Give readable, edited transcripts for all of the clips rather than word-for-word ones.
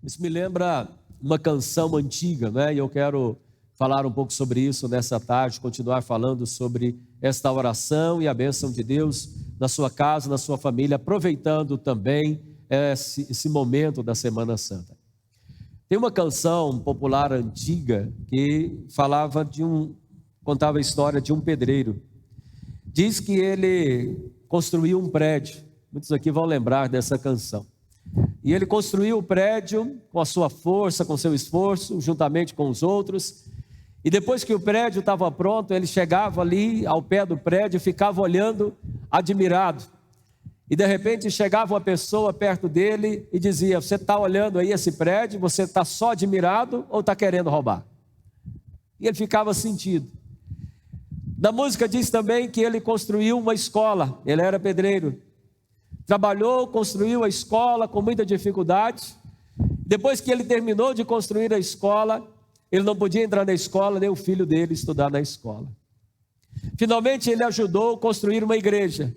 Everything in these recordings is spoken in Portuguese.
Isso me lembra uma canção antiga, né? E eu quero falar um pouco sobre isso nessa tarde, continuar falando sobre esta oração e a bênção de Deus na sua casa, na sua família, aproveitando também esse momento da Semana Santa. Tem uma canção popular antiga que contava a história de um pedreiro. Diz que ele construiu um prédio, muitos aqui vão lembrar dessa canção. E ele construiu o prédio com a sua força, com o seu esforço, juntamente com os outros. E depois que o prédio estava pronto, ele chegava ali ao pé do prédio e ficava olhando, admirado. E de repente chegava uma pessoa perto dele e dizia: você está olhando aí esse prédio, você está só admirado ou está querendo roubar? E ele ficava sentido. Na música diz também que ele construiu uma escola, ele era pedreiro. Trabalhou, construiu a escola com muita dificuldade. Depois que ele terminou de construir a escola, ele não podia entrar na escola, nem o filho dele estudar na escola. Finalmente ele ajudou a construir uma igreja.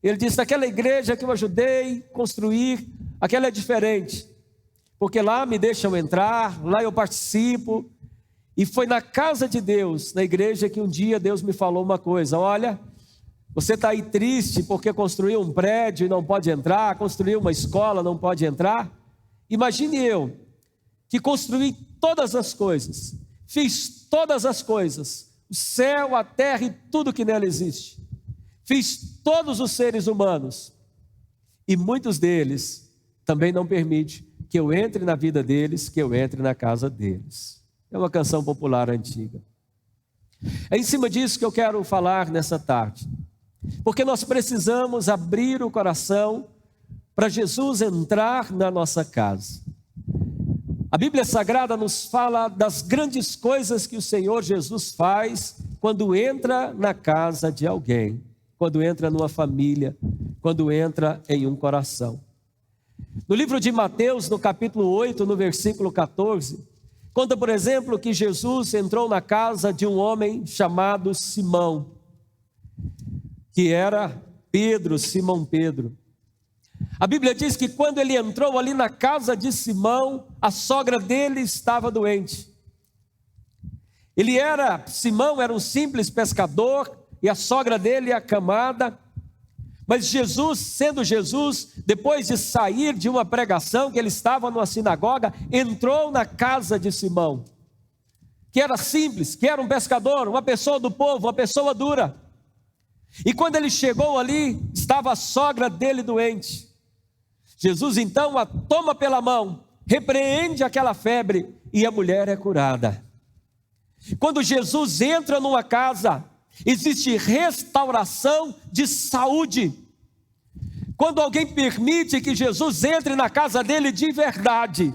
Ele disse: aquela igreja que eu ajudei a construir, aquela é diferente, porque lá me deixam entrar, lá eu participo. E foi na casa de Deus, na igreja, que um dia Deus me falou uma coisa: olha, você está aí triste porque construiu um prédio e não pode entrar, construiu uma escola, não pode entrar. Imagine eu, que construí todas as coisas, fiz todas as coisas, o céu, a terra e tudo que nela existe. Fiz todos os seres humanos, e muitos deles também não permitem que eu entre na vida deles, que eu entre na casa deles. É uma canção popular antiga. É em cima disso que eu quero falar nessa tarde, porque nós precisamos abrir o coração para Jesus entrar na nossa casa. A Bíblia Sagrada nos fala das grandes coisas que o Senhor Jesus faz quando entra na casa de alguém, quando entra numa família, quando entra em um coração. No livro de Mateus, no capítulo 8, no versículo 14, conta, por exemplo, que Jesus entrou na casa de um homem chamado Simão, que era Pedro, Simão Pedro. A Bíblia diz que quando ele entrou ali na casa de Simão, a sogra dele estava doente. Simão era um simples pescador e a sogra dele acamada. Mas Jesus, sendo Jesus, depois de sair de uma pregação, que ele estava numa sinagoga, entrou na casa de Simão, que era simples, que era um pescador, uma pessoa do povo, uma pessoa dura. E quando ele chegou ali, estava a sogra dele doente. Jesus então a toma pela mão, repreende aquela febre e a mulher é curada. Quando Jesus entra numa casa, existe restauração de saúde. Quando alguém permite que Jesus entre na casa dele de verdade,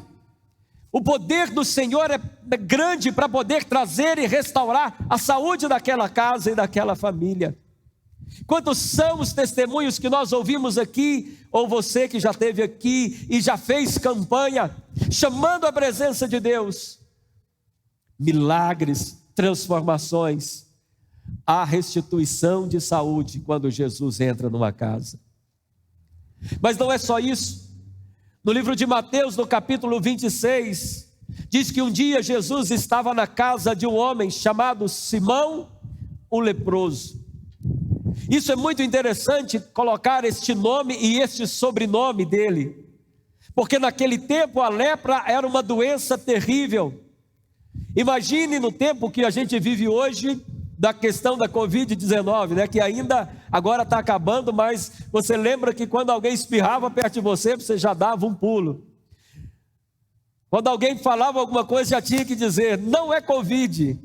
o poder do Senhor é grande para poder trazer e restaurar a saúde daquela casa e daquela família. Quantos são os testemunhos que nós ouvimos aqui, ou você que já esteve aqui e já fez campanha, chamando a presença de Deus, milagres, transformações, a restituição de saúde quando Jesus entra numa casa. Mas não é só isso. No livro de Mateus, no capítulo 26, diz que um dia Jesus estava na casa de um homem chamado Simão, o leproso. Isso é muito interessante, colocar este nome e este sobrenome dele, porque naquele tempo a lepra era uma doença terrível. Imagine no tempo que a gente vive hoje, da questão da Covid-19, né, que ainda agora está acabando, mas você lembra que quando alguém espirrava perto de você, você já dava um pulo. Quando alguém falava alguma coisa, já tinha que dizer: não é Covid.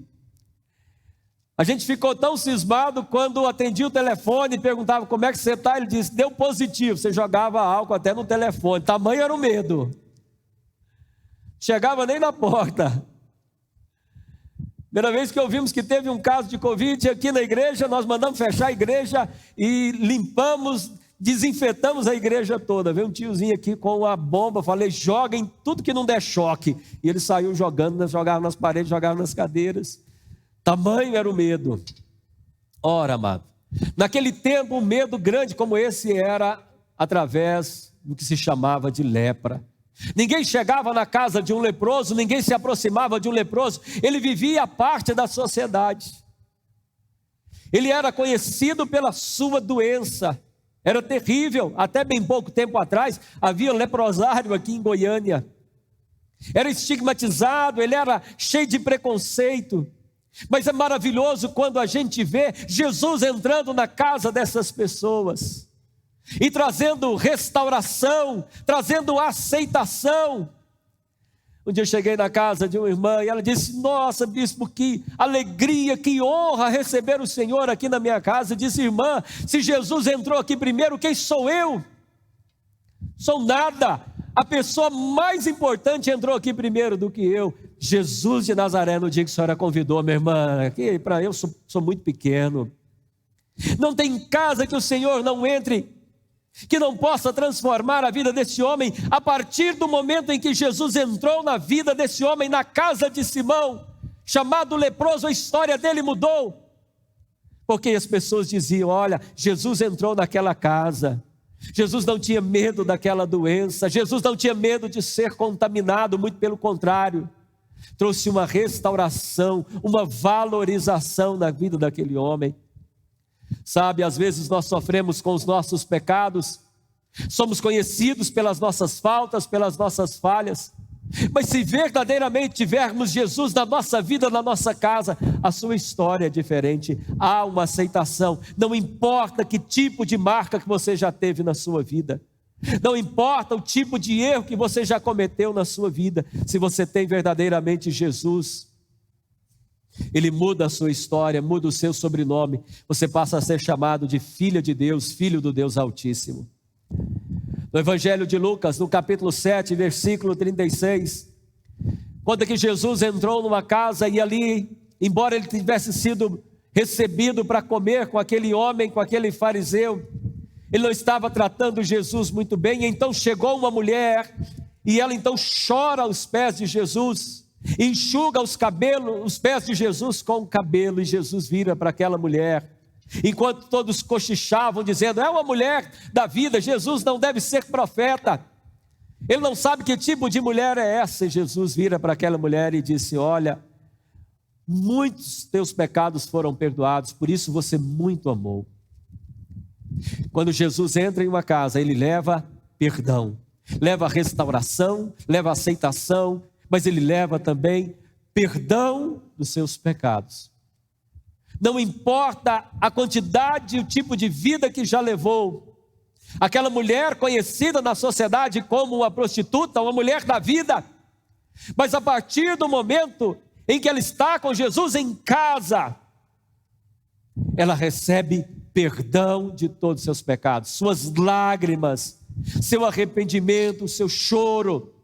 A gente ficou tão cismado quando atendia o telefone e perguntava: como é que você está? Ele disse: deu positivo. Você jogava álcool até no telefone, tamanho era o medo. Chegava nem na porta. Primeira vez que ouvimos que teve um caso de Covid aqui na igreja, nós mandamos fechar a igreja e limpamos, desinfetamos a igreja toda. Veio um tiozinho aqui com uma bomba, falei: joguem tudo que não der choque. E ele saiu jogando, jogava nas paredes, jogava nas cadeiras. Tamanho era o medo. Ora, amado, naquele tempo um medo grande como esse era através do que se chamava de lepra. Ninguém chegava na casa de um leproso, ninguém se aproximava de um leproso. Ele vivia parte da sociedade. Ele era conhecido pela sua doença. Era terrível. Até bem pouco tempo atrás, havia leprosário aqui em Goiânia. Era estigmatizado, ele era cheio de preconceito. Mas é maravilhoso quando a gente vê Jesus entrando na casa dessas pessoas e trazendo restauração, trazendo aceitação. Um dia eu cheguei na casa de uma irmã e ela disse: nossa, bispo, que alegria, que honra receber o Senhor aqui na minha casa. Eu disse: irmã, se Jesus entrou aqui primeiro, quem sou eu? Sou nada. A pessoa mais importante entrou aqui primeiro do que eu. Jesus de Nazaré, no dia que a senhora convidou, minha irmã, que para eu sou muito pequeno. Não tem casa que o Senhor não entre, que não possa transformar a vida desse homem. A partir do momento em que Jesus entrou na vida desse homem, na casa de Simão, chamado leproso, a história dele mudou. Porque as pessoas diziam: olha, Jesus entrou naquela casa. Jesus não tinha medo daquela doença, Jesus não tinha medo de ser contaminado, muito pelo contrário, trouxe uma restauração, uma valorização na vida daquele homem. Sabe, às vezes nós sofremos com os nossos pecados, somos conhecidos pelas nossas faltas, pelas nossas falhas, mas se verdadeiramente tivermos Jesus na nossa vida, na nossa casa, a sua história é diferente. Há uma aceitação. Não importa que tipo de marca que você já teve na sua vida, não importa o tipo de erro que você já cometeu na sua vida, se você tem verdadeiramente Jesus, Ele muda a sua história, muda o seu sobrenome, você passa a ser chamado de filha de Deus, filho do Deus Altíssimo. No Evangelho de Lucas, no capítulo 7, versículo 36, conta que Jesus entrou numa casa e ali, embora ele tivesse sido recebido para comer com aquele homem, com aquele fariseu, ele não estava tratando Jesus muito bem. Então chegou uma mulher e ela então chora aos pés de Jesus, enxuga os pés de Jesus com o cabelo, e Jesus vira para aquela mulher. Enquanto todos cochichavam dizendo: é uma mulher da vida, Jesus não deve ser profeta, ele não sabe que tipo de mulher é essa. E Jesus vira para aquela mulher e disse: olha, muitos teus pecados foram perdoados, por isso você muito amou. Quando Jesus entra em uma casa, ele leva perdão, leva restauração, leva aceitação, mas ele leva também perdão dos seus pecados. Não importa a quantidade e o tipo de vida que já levou. Aquela mulher conhecida na sociedade como uma prostituta, uma mulher da vida, mas a partir do momento em que ela está com Jesus em casa, ela recebe perdão de todos os seus pecados, suas lágrimas, seu arrependimento, seu choro,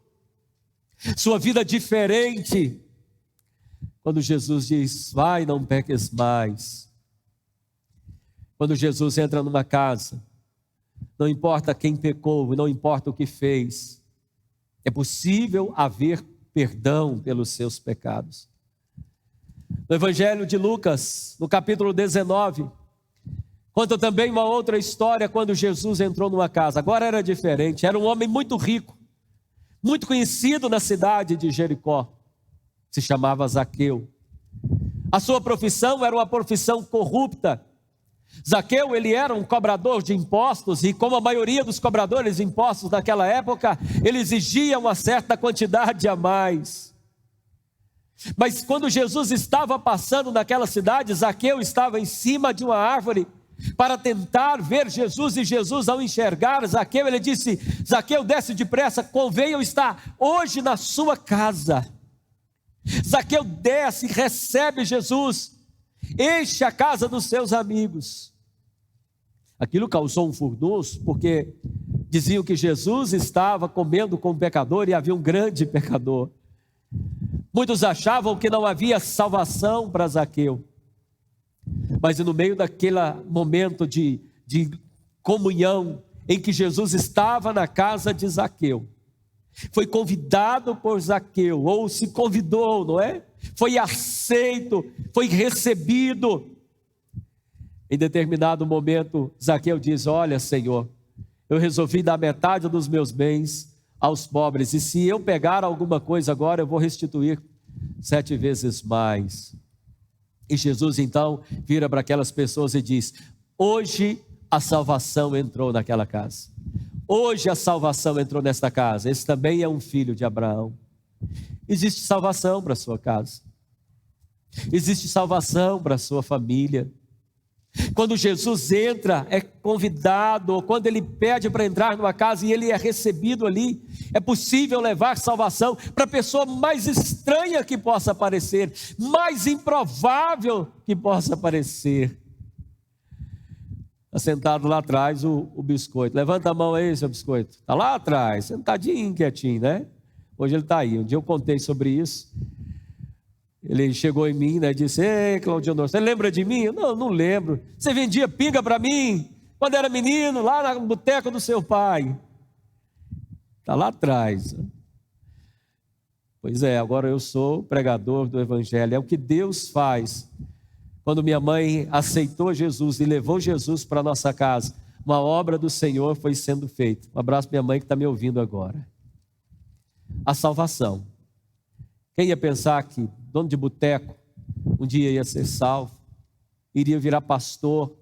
sua vida diferente. Quando Jesus diz: vai, não peques mais. Quando Jesus entra numa casa, não importa quem pecou, não importa o que fez, é possível haver perdão pelos seus pecados. No Evangelho de Lucas, no capítulo 19, conta também uma outra história quando Jesus entrou numa casa. Agora era diferente, era um homem muito rico, muito conhecido na cidade de Jericó. Se chamava Zaqueu. A sua profissão era uma profissão corrupta. Zaqueu, ele era um cobrador de impostos, e como a maioria dos cobradores de impostos naquela época, ele exigia uma certa quantidade a mais. Mas quando Jesus estava passando naquela cidade, Zaqueu estava em cima de uma árvore para tentar ver Jesus, e Jesus, ao enxergar Zaqueu, ele disse: Zaqueu, desce depressa, convém eu estar hoje na sua casa. Zaqueu desce, recebe Jesus, enche a casa dos seus amigos. Aquilo causou um furdunço, porque diziam que Jesus estava comendo com um pecador, e havia um grande pecador. Muitos achavam que não havia salvação para Zaqueu, mas no meio daquele momento de comunhão, em que Jesus estava na casa de Zaqueu, foi convidado por Zaqueu, ou se convidou, não é? Foi aceito, foi recebido. Em determinado momento, Zaqueu diz: olha, Senhor, eu resolvi dar metade dos meus bens aos pobres, e se eu pegar alguma coisa agora, eu vou restituir 7 vezes mais. E Jesus então vira para aquelas pessoas e diz: hoje a salvação entrou naquela casa. Hoje a salvação entrou nesta casa. Esse também é um filho de Abraão. Existe salvação para a sua casa. Existe salvação para a sua família. Quando Jesus entra, é convidado, ou quando ele pede para entrar numa casa e ele é recebido ali, é possível levar salvação para a pessoa mais estranha que possa parecer, mais improvável que possa parecer. Está sentado lá atrás o biscoito. Levanta a mão aí, seu biscoito. Está lá atrás, sentadinho, quietinho, né? Hoje ele está aí. Um dia eu contei sobre isso. Ele chegou em mim, né, e disse: ei, Claudionor, você lembra de mim? Eu, não lembro. Você vendia pinga para mim quando era menino, lá no boteco do seu pai. Está lá atrás. Pois é, agora eu sou pregador do Evangelho. É o que Deus faz. Quando minha mãe aceitou Jesus e levou Jesus para a nossa casa, uma obra do Senhor foi sendo feita. Um abraço para minha mãe que está me ouvindo agora. A salvação. Quem ia pensar que dono de boteco um dia ia ser salvo, iria virar pastor?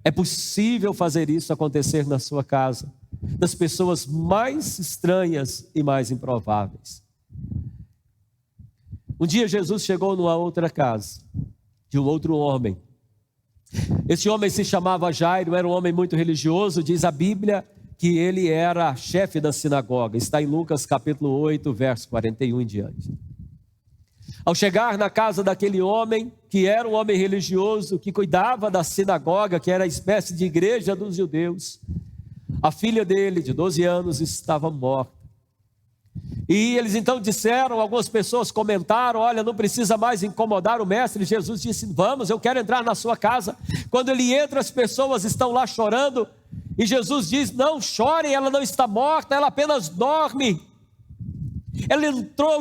É possível fazer isso acontecer na sua casa, das pessoas mais estranhas e mais improváveis. Um dia Jesus chegou numa outra casa, de um outro homem. Esse homem se chamava Jairo, era um homem muito religioso, diz a Bíblia que ele era chefe da sinagoga. Está em Lucas capítulo 8, verso 41 em diante. Ao chegar na casa daquele homem, que era um homem religioso, que cuidava da sinagoga, que era a espécie de igreja dos judeus, a filha dele, de 12 anos, estava morta. E eles então disseram, algumas pessoas comentaram: olha, não precisa mais incomodar o mestre. Jesus disse: vamos, eu quero entrar na sua casa. Quando ele entra, as pessoas estão lá chorando, e Jesus diz: não chorem, ela não está morta, ela apenas dorme.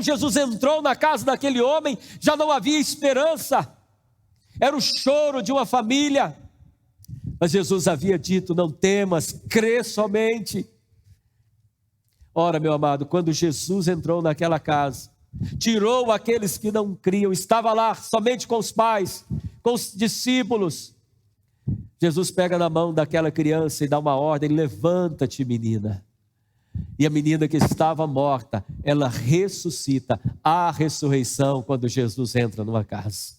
Jesus entrou na casa daquele homem, já não havia esperança, era o choro de uma família, mas Jesus havia dito: não temas, crê somente. Ora, meu amado, quando Jesus entrou naquela casa, tirou aqueles que não criam, estava lá somente com os pais, com os discípulos. Jesus pega na mão daquela criança e dá uma ordem: levanta-te, menina. E a menina que estava morta, ela ressuscita. Há ressurreição quando Jesus entra numa casa.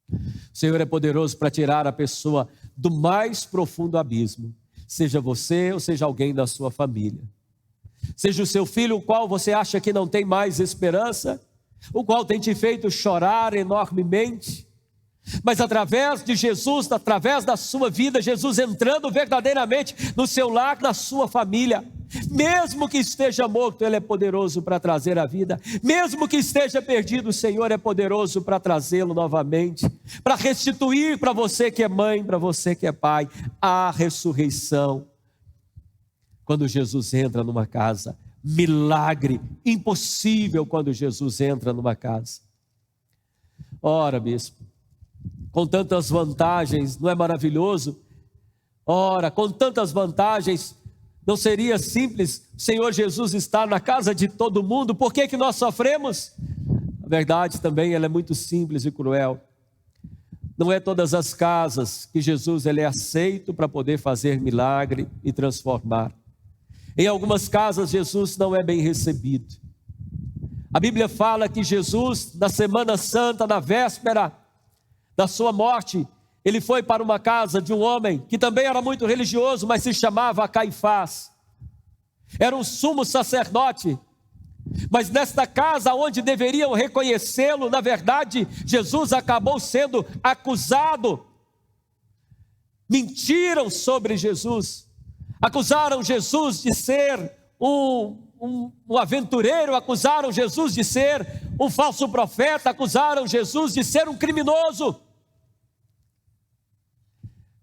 O Senhor é poderoso para tirar a pessoa do mais profundo abismo, seja você ou seja alguém da sua família. Seja o seu filho, o qual você acha que não tem mais esperança, o qual tem te feito chorar enormemente, mas através de Jesus, através da sua vida, Jesus entrando verdadeiramente no seu lar, na sua família, mesmo que esteja morto, Ele é poderoso para trazer a vida. Mesmo que esteja perdido, o Senhor é poderoso para trazê-lo novamente, para restituir para você que é mãe, para você que é pai, a ressurreição. Quando Jesus entra numa casa, milagre impossível quando Jesus entra numa casa. Ora, bispo, com tantas vantagens, não é maravilhoso? Ora, com tantas vantagens, não seria simples o Senhor Jesus estar na casa de todo mundo? Por que nós sofremos? A verdade também, ela é muito simples e cruel. Não é todas as casas que Jesus ele é aceito para poder fazer milagre e transformar. Em algumas casas Jesus não é bem recebido. A Bíblia fala que Jesus, na Semana Santa, na véspera da sua morte, ele foi para uma casa de um homem que também era muito religioso, mas se chamava Caifás. Era um sumo sacerdote. Mas nesta casa onde deveriam reconhecê-lo, na verdade, Jesus acabou sendo acusado. Mentiram sobre Jesus. Acusaram Jesus de ser um aventureiro, acusaram Jesus de ser um falso profeta, acusaram Jesus de ser um criminoso.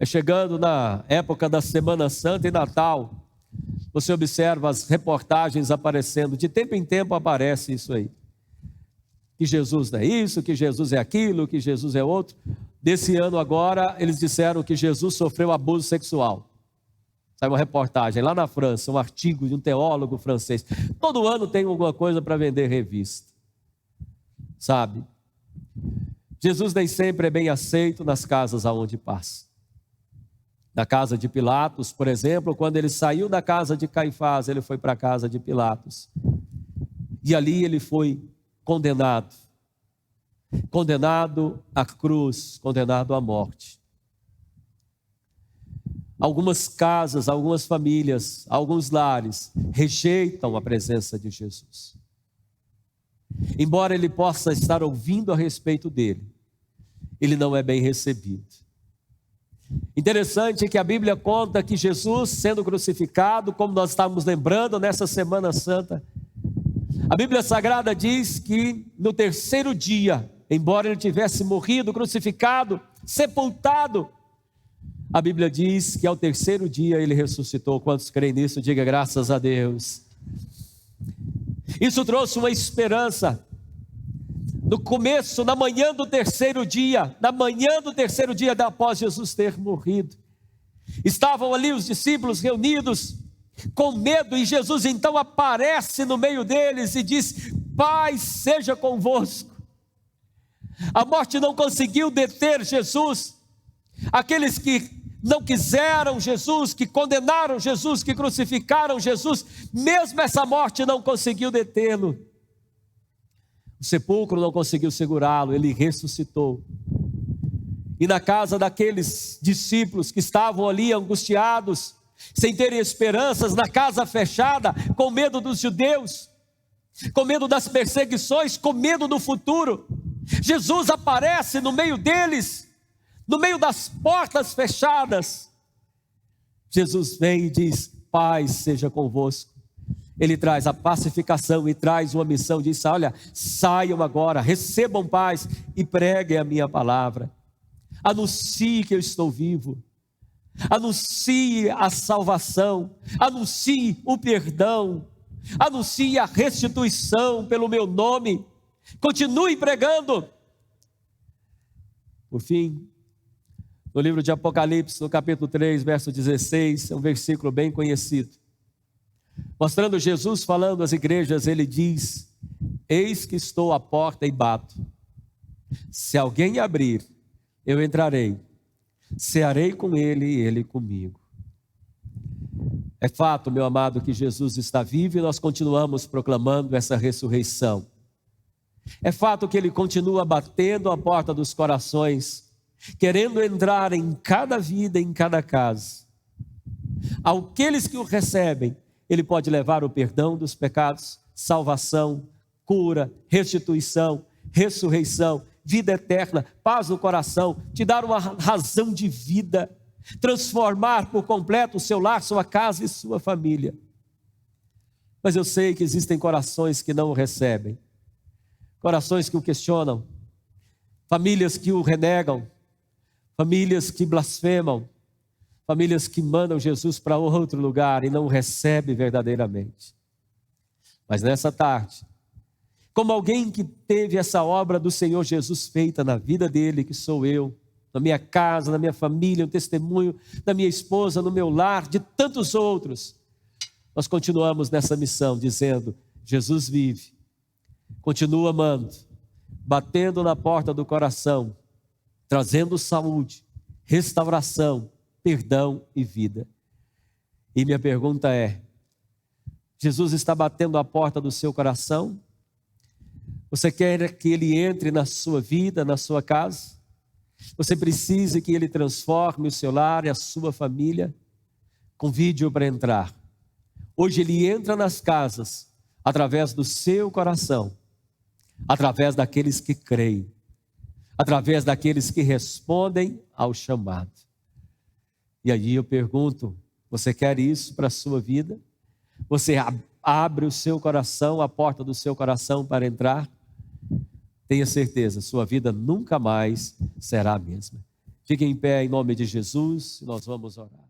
Chegando na época da Semana Santa e Natal, você observa as reportagens aparecendo, de tempo em tempo aparece isso aí. Que Jesus não é isso, que Jesus é aquilo, que Jesus é outro. Desse ano agora, eles disseram que Jesus sofreu abuso sexual. Sai uma reportagem lá na França, um artigo de um teólogo francês. Todo ano tem alguma coisa para vender revista. Sabe? Jesus nem sempre é bem aceito nas casas aonde passa. Na casa de Pilatos, por exemplo, quando ele saiu da casa de Caifás, ele foi para a casa de Pilatos. E ali ele foi condenado. Condenado à cruz, condenado à morte. Algumas casas, algumas famílias, alguns lares rejeitam a presença de Jesus. Embora ele possa estar ouvindo a respeito dele, ele não é bem recebido. Interessante que a Bíblia conta que Jesus, sendo crucificado, como nós estávamos lembrando nessa Semana Santa, a Bíblia Sagrada diz que no terceiro dia, embora ele tivesse morrido, crucificado, sepultado, a Bíblia diz que ao terceiro dia ele ressuscitou. Quantos creem nisso? Diga graças a Deus. Isso trouxe uma esperança. No começo, na manhã do terceiro dia após Jesus ter morrido, estavam ali os discípulos reunidos com medo, e Jesus então aparece no meio deles e diz: paz seja convosco. A morte não conseguiu deter Jesus. Aqueles que não quiseram Jesus, que condenaram Jesus, que crucificaram Jesus, mesmo essa morte não conseguiu detê-lo. O sepulcro não conseguiu segurá-lo, ele ressuscitou. E na casa daqueles discípulos que estavam ali angustiados, sem terem esperanças, na casa fechada, com medo dos judeus, com medo das perseguições, com medo do futuro, Jesus aparece no meio deles, no meio das portas fechadas. Jesus vem e diz: paz seja convosco. Ele traz a pacificação e traz uma missão, diz: olha, saiam agora, recebam paz e preguem a minha palavra. Anuncie que eu estou vivo. Anuncie a salvação, anuncie o perdão, anuncie a restituição pelo meu nome. Continue pregando. Por fim, no livro de Apocalipse, no capítulo 3, verso 16, é um versículo bem conhecido. Mostrando Jesus falando às igrejas, ele diz: eis que estou à porta e bato. Se alguém abrir, eu entrarei, cearei com ele e ele comigo. É fato, meu amado, que Jesus está vivo e nós continuamos proclamando essa ressurreição. É fato que ele continua batendo a porta dos corações, querendo entrar em cada vida, em cada casa. Aqueles que o recebem, ele pode levar o perdão dos pecados, salvação, cura, restituição, ressurreição, vida eterna, paz no coração, te dar uma razão de vida, transformar por completo o seu lar, sua casa e sua família. Mas eu sei que existem corações que não o recebem, corações que o questionam, famílias que o renegam, famílias que blasfemam, famílias que mandam Jesus para outro lugar e não o recebem verdadeiramente. Mas nessa tarde, como alguém que teve essa obra do Senhor Jesus feita na vida dele, que sou eu, na minha casa, na minha família, um testemunho da minha esposa, no meu lar, de tantos outros, nós continuamos nessa missão dizendo: Jesus vive, continua amando, batendo na porta do coração, trazendo saúde, restauração, perdão e vida. E minha pergunta é: Jesus está batendo a porta do seu coração? Você quer que ele entre na sua vida, na sua casa? Você precisa que ele transforme o seu lar e a sua família? Convide-o para entrar. Hoje ele entra nas casas através do seu coração, através daqueles que creem, através daqueles que respondem ao chamado. E aí eu pergunto: você quer isso para a sua vida? Você abre o seu coração, a porta do seu coração para entrar? Tenha certeza, sua vida nunca mais será a mesma. Fique em pé em nome de Jesus e nós vamos orar.